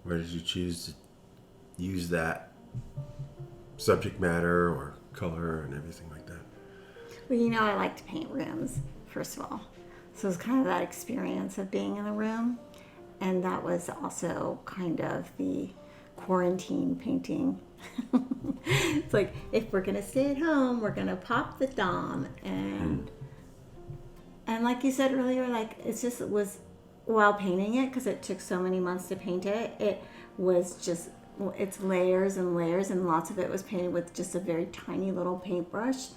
Why did you choose to use that subject matter or color and everything like that? Well, I like to paint rooms, first of all. So it was kind of that experience of being in the room. And that was also kind of the quarantine painting. It's like, if we're going to stay at home, we're going to pop the Dom. And like you said earlier, like it was, while painting it, because it took so many months to paint it, it was just, it's layers and layers, and lots of it was painted with just a very tiny little paintbrush.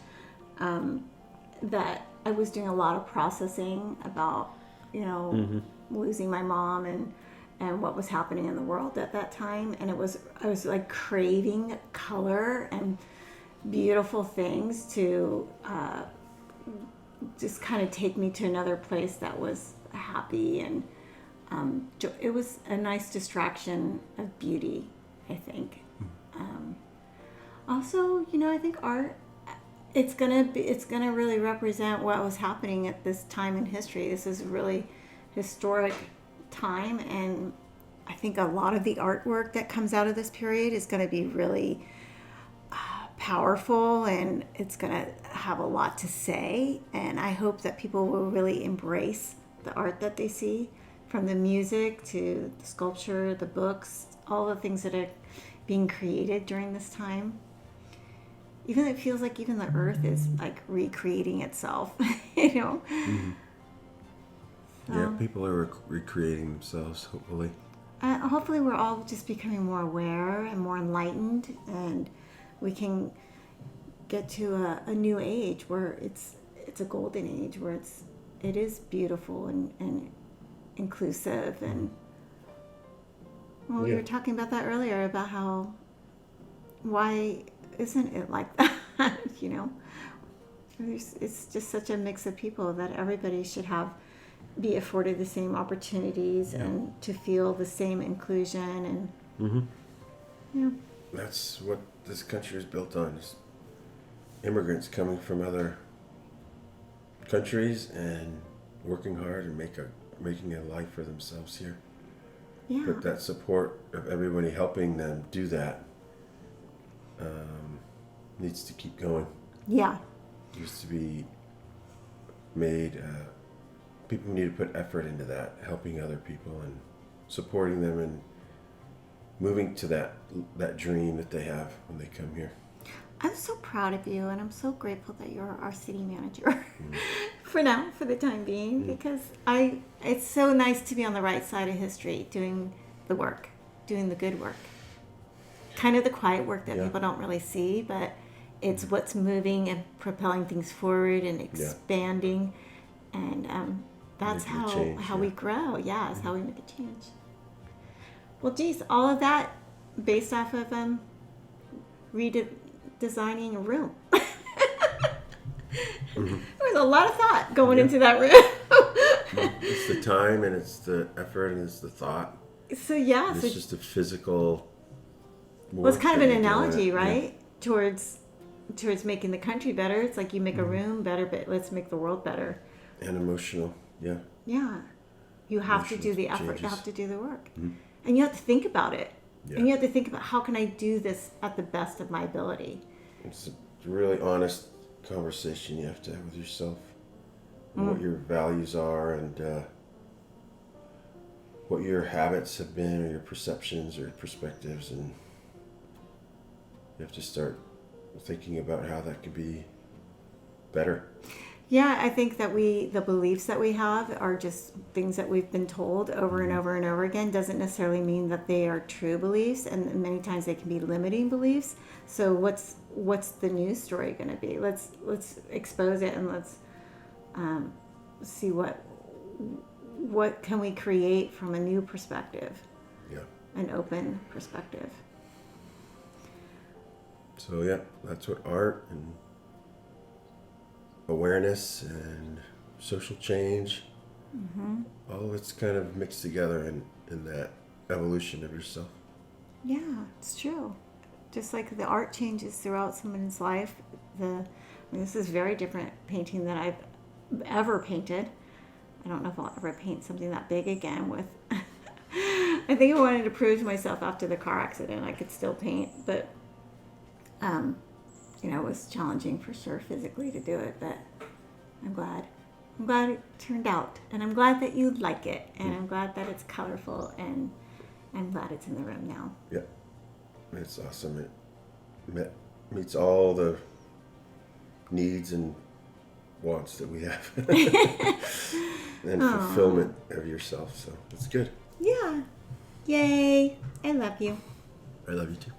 That I was doing a lot of processing about, losing my mom and what was happening in the world at that time. And I was like craving color and beautiful things to just kind of take me to another place that was happy. And it was a nice distraction of beauty, I think. Also, I think art, it's gonna really represent what was happening at this time in history. This is a really historic time, and I think a lot of the artwork that comes out of this period is going to be really powerful, and it's going to have a lot to say. And I hope that people will really embrace the art that they see, from the music to the sculpture, the books, all the things that are being created during this time. Even it feels like even the earth is like recreating itself, Mm-hmm. So, Yeah, people are recreating themselves, hopefully. hopefully we're all just becoming more aware and more enlightened, and we can get to a new age where it's a golden age, where it is beautiful and inclusive. And we were talking about that earlier, about how, why isn't it like that? It's just such a mix of people that everybody should be afforded the same opportunities and to feel the same inclusion. And That's what this country is built on, is immigrants coming from other countries and working hard and making a life for themselves here. But that support of everybody helping them do that needs to keep going. Needs to be made. People need to put effort into that, helping other people and supporting them and moving to that dream that they have when they come here. I'm so proud of you, and I'm so grateful that you're our city manager for now, for the time being, because it's so nice to be on the right side of history, doing the work, doing the good work, kind of the quiet work that people don't really see, but it's what's moving and propelling things forward and expanding, and that's how we grow. It's how we make a change. Well, geez, all of that based off of redesigning a room. There was a lot of thought going into that room. It's the time, and it's the effort, and it's the thought. So it's just a physical. Well, it's kind of an analogy, right? Towards making the country better. It's like you make a room better, but let's make the world better. And emotional, You have to do the effort. You have to do the work, and you have to think about it. And you have to think about, how can I do this at the best of my ability? It's a really honest conversation you have to have with yourself, and what your values are, and what your habits have been, or your perceptions or perspectives, and you have to start thinking about how that could be better. I think that the beliefs that we have are just things that we've been told over and over and over again. Doesn't necessarily mean that they are true beliefs, and many times they can be limiting beliefs. So what's the news story going to be? Let's expose it, and let's see what can we create from a new perspective, an open perspective. So that's what art and awareness and social change, all of it's kind of mixed together in that evolution of yourself. It's true. Just like the art changes throughout someone's life. This is very different painting than I've ever painted. I don't know if I'll ever paint something that big again with I think I wanted to prove to myself after the car accident I could still paint, but it was challenging for sure physically to do it. But I'm glad it turned out, and I'm glad that you like it, and I'm glad that it's colorful, and I'm glad it's in the room now. Yeah, it's awesome. It meets all the needs and wants that we have, and fulfillment of yourself. So it's good. Yeah. Yay. I love you. I love you too.